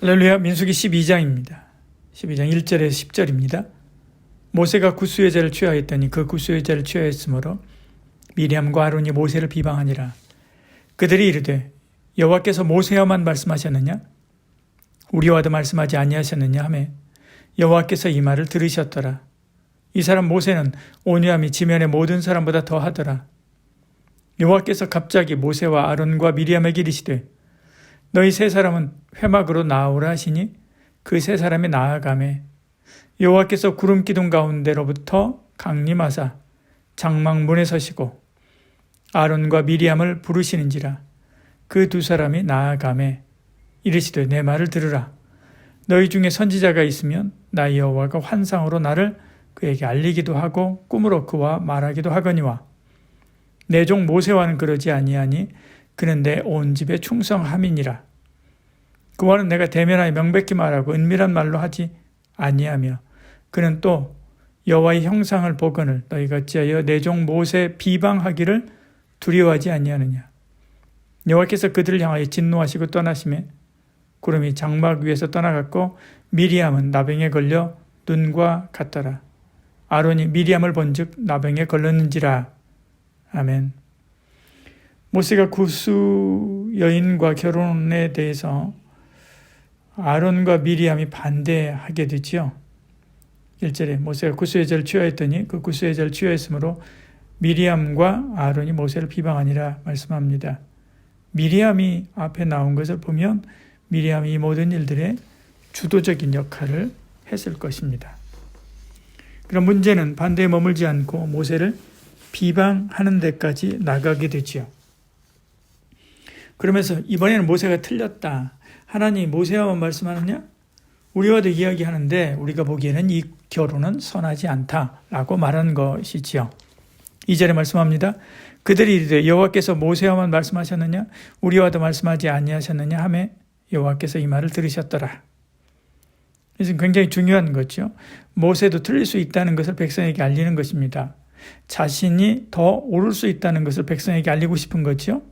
할렐루야. 민수기 12장입니다. 12장 1절에서 10절입니다. 모세가 구수여자를 취하였더니 그 구수여자를 취하였으므로 미리암과 아론이 모세를 비방하니라. 그들이 이르되 여호와께서 모세와만 말씀하셨느냐? 우리와도 말씀하지 아니하셨느냐 하매 여호와께서 이 말을 들으셨더라. 이 사람 모세는 온유함이 지면의 모든 사람보다 더하더라. 여호와께서 갑자기 모세와 아론과 미리암에게 이르시되 너희 세 사람은 회막으로 나아오라 하시니 그 세 사람이 나아가매 여호와께서 구름 기둥 가운데로부터 강림하사 장막문에 서시고 아론과 미리암을 부르시는지라. 그 두 사람이 나아가매 이르시되 내 말을 들으라. 너희 중에 선지자가 있으면 나 여호와가 환상으로 나를 그에게 알리기도 하고 꿈으로 그와 말하기도 하거니와 내 종 모세와는 그러지 아니하니 그는 내 온 집에 충성함이니라. 그와는 내가 대면하여 명백히 말하고 은밀한 말로 하지 아니하며 그는 또 여호와의 형상을 보거늘 너희가 어찌하여 내 종 모세 비방하기를 두려워하지 아니하느냐. 여호와께서 그들을 향하여 진노하시고 떠나시매 구름이 장막 위에서 떠나갔고 미리암은 나병에 걸려 눈과 같더라. 아론이 미리암을 본즉 나병에 걸렸는지라. 아멘. 모세가 구수 여인과 결혼에 대해서 아론과 미리암이 반대하게 되지요. 1절에 모세가 구수여자를 취하였더니 그 구수여자를 취하였으므로 미리암과 아론이 모세를 비방하니라 말씀합니다. 미리암이 앞에 나온 것을 보면 미리암이 이 모든 일들의 주도적인 역할을 했을 것입니다. 그럼 문제는 반대에 머물지 않고 모세를 비방하는 데까지 나가게 되지요. 그러면서 이번에는 모세가 틀렸다. 하나님 모세와만 말씀하느냐? 우리와도 이야기하는데 우리가 보기에는 이 결혼은 선하지 않다라고 말하는 것이지요. 2절에 말씀합니다. 그들이 이르되 여호와께서 모세와만 말씀하셨느냐? 우리와도 말씀하지 아니하셨느냐 하매 여호와께서 이 말을 들으셨더라. 이것은 굉장히 중요한 거죠. 모세도 틀릴 수 있다는 것을 백성에게 알리는 것입니다. 자신이 더 옳을 수 있다는 것을 백성에게 알리고 싶은 거죠.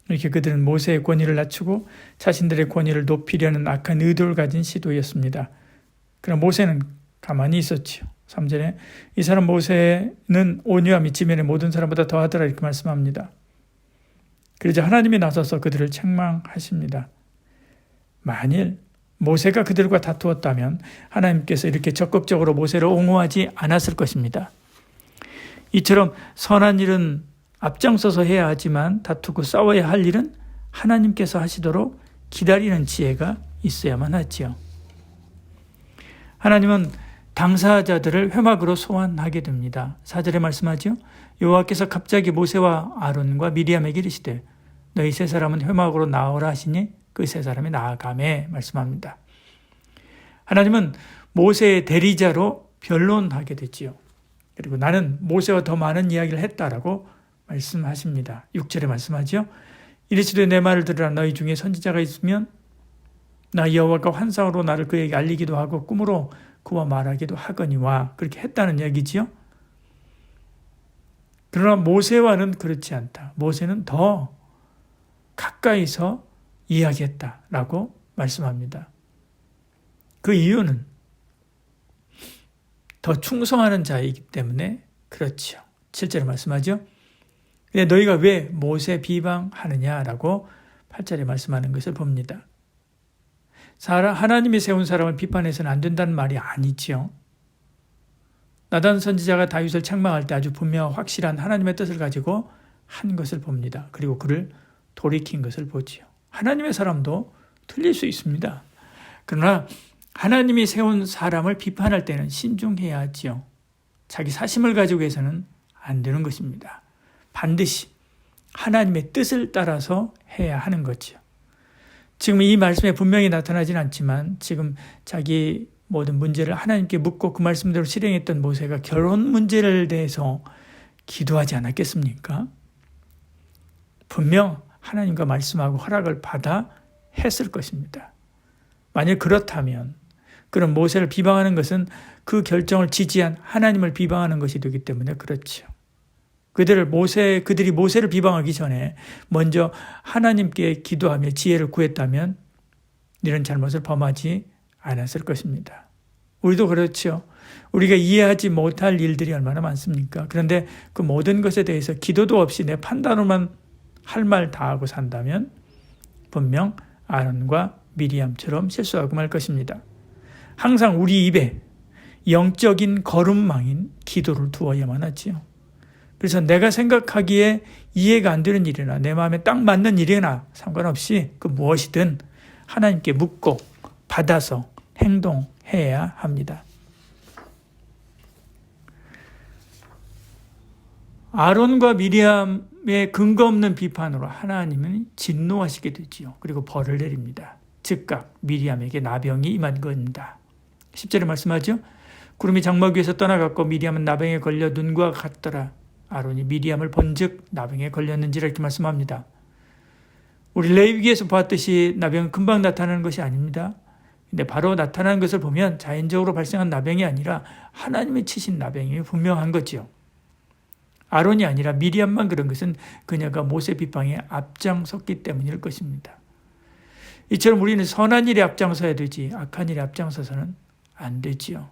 이렇게 그들은 모세의 권위를 낮추고 자신들의 권위를 높이려는 악한 의도를 가진 시도였습니다. 그러나 모세는 가만히 있었지요. 3절에 이 사람 모세는 온유함이 지면의 모든 사람보다 더하더라 이렇게 말씀합니다. 그러자 하나님이 나서서 그들을 책망하십니다. 만일 모세가 그들과 다투었다면 하나님께서 이렇게 적극적으로 모세를 옹호하지 않았을 것입니다. 이처럼 선한 일은 앞장서서 해야 하지만 다투고 싸워야 할 일은 하나님께서 하시도록 기다리는 지혜가 있어야만 하지요. 하나님은 당사자들을 회막으로 소환하게 됩니다. 4절에 말씀하죠. 여호와께서 갑자기 모세와 아론과 미리암에게 이르시되 너희 세 사람은 회막으로 나오라 하시니 그 세 사람이 나아가매 말씀합니다. 하나님은 모세의 대리자로 변론하게 됐지요. 그리고 나는 모세와 더 많은 이야기를 했다라고 말씀하십니다. 6절에 말씀하죠. 이르시되 내 말을 들으라. 너희 중에 선지자가 있으면 나 여호와가 환상으로 나를 그에게 알리기도 하고 꿈으로 그와 말하기도 하거니와 그렇게 했다는 얘기지요. 그러나 모세와는 그렇지 않다. 모세는 더 가까이서 이야기했다라고 말씀합니다. 그 이유는 더 충성하는 자이기 때문에 그렇죠. 7절에 말씀하죠. 근데 너희가 왜 모세 비방하느냐라고 8절에 말씀하는 것을 봅니다. 하나님이 세운 사람을 비판해서는 안 된다는 말이 아니지요. 나단 선지자가 다윗을 책망할 때 아주 분명하고 확실한 하나님의 뜻을 가지고 한 것을 봅니다. 그리고 그를 돌이킨 것을 보지요. 하나님의 사람도 틀릴 수 있습니다. 그러나 하나님이 세운 사람을 비판할 때는 신중해야 하지요. 자기 사심을 가지고 해서는 안 되는 것입니다. 반드시 하나님의 뜻을 따라서 해야 하는 거죠. 지금 이 말씀에 분명히 나타나진 않지만 지금 자기 모든 문제를 하나님께 묻고 그 말씀대로 실행했던 모세가 결혼 문제를 대해서 기도하지 않았겠습니까? 분명 하나님과 말씀하고 허락을 받아 했을 것입니다. 만약 그렇다면 그런 모세를 비방하는 것은 그 결정을 지지한 하나님을 비방하는 것이 되기 때문에 그렇죠. 그들이 모세를 비방하기 전에 먼저 하나님께 기도하며 지혜를 구했다면 이런 잘못을 범하지 않았을 것입니다. 우리도 그렇죠. 우리가 이해하지 못할 일들이 얼마나 많습니까? 그런데 그 모든 것에 대해서 기도도 없이 내 판단으로만 할 말 다 하고 산다면 분명 아론과 미리암처럼 실수하고 말 것입니다. 항상 우리 입에 영적인 거름망인 기도를 두어야만 하지요. 그래서 내가 생각하기에 이해가 안 되는 일이나 내 마음에 딱 맞는 일이나 상관없이 그 무엇이든 하나님께 묻고 받아서 행동해야 합니다. 아론과 미리암의 근거 없는 비판으로 하나님은 진노하시게 되지요. 그리고 벌을 내립니다. 즉각 미리암에게 나병이 임한 겁니다. 10절에 말씀하죠. 구름이 장막 위에서 떠나갔고 미리암은 나병에 걸려 눈과 같더라. 아론이 미리암을 본즉 나병에 걸렸는지라 이렇게 말씀합니다. 우리 레위기에서 보았듯이 나병은 금방 나타나는 것이 아닙니다. 근데 바로 나타나는 것을 보면 자연적으로 발생한 나병이 아니라 하나님이 치신 나병이 분명한 거지요. 아론이 아니라 미리암만 그런 것은 그녀가 모세 비방에 앞장섰기 때문일 것입니다. 이처럼 우리는 선한 일에 앞장서야 되지 악한 일에 앞장서서는 안 되지요.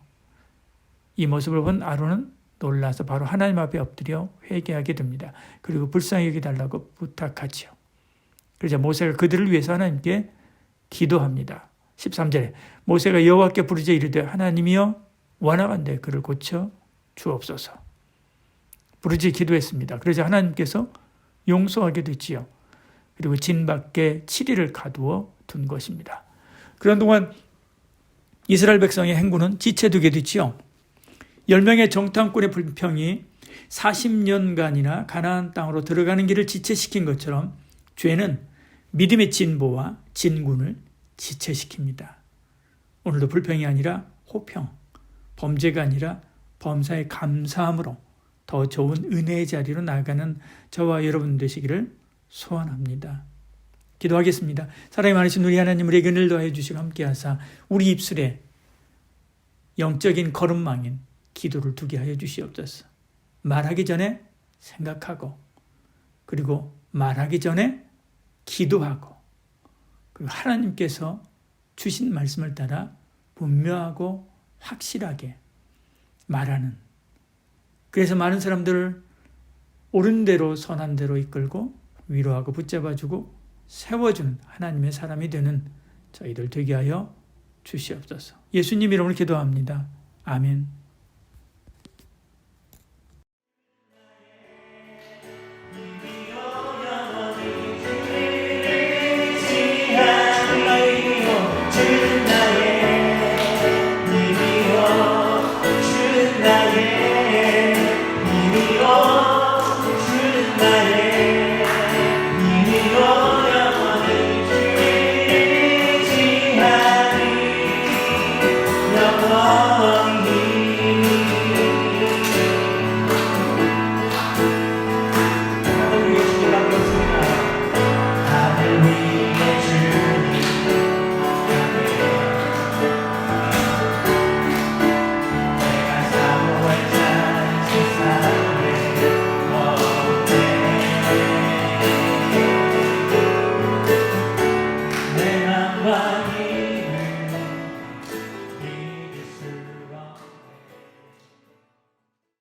이 모습을 본 아론은 놀라서 바로 하나님 앞에 엎드려 회개하게 됩니다. 그리고 불쌍히 여기달라고 부탁하지요. 그러자 모세가 그들을 위해서 하나님께 기도합니다. 13절에 모세가 여호와께 부르짖어 이르되 하나님이여 원하건대 그를 고쳐 주옵소서. 부르짖어 기도했습니다. 그러자 하나님께서 용서하게 됐지요. 그리고 진 밖에 7일을 가두어 둔 것입니다. 그런 동안 이스라엘 백성의 행군은 지체되게 됐지요. 10명의 정탐꾼의 불평이 40년간이나 가나안 땅으로 들어가는 길을 지체시킨 것처럼 죄는 믿음의 진보와 진군을 지체시킵니다. 오늘도 불평이 아니라 호평, 범죄가 아니라 범사에 감사함으로 더 좋은 은혜의 자리로 나아가는 저와 여러분 되시기를 소원합니다. 기도하겠습니다. 사랑이 많으신 우리 하나님 우리에게 은혜를 더해 주시고 함께하사 우리 입술에 영적인 거름망인 기도를 두게 하여 주시옵소서. 말하기 전에 생각하고 그리고 말하기 전에 기도하고 그리고 하나님께서 주신 말씀을 따라 분명하고 확실하게 말하는 그래서 많은 사람들을 옳은 대로 선한 대로 이끌고 위로하고 붙잡아주고 세워주는 하나님의 사람이 되는 저희들 되게 하여 주시옵소서. 예수님 이름으로 기도합니다. 아멘.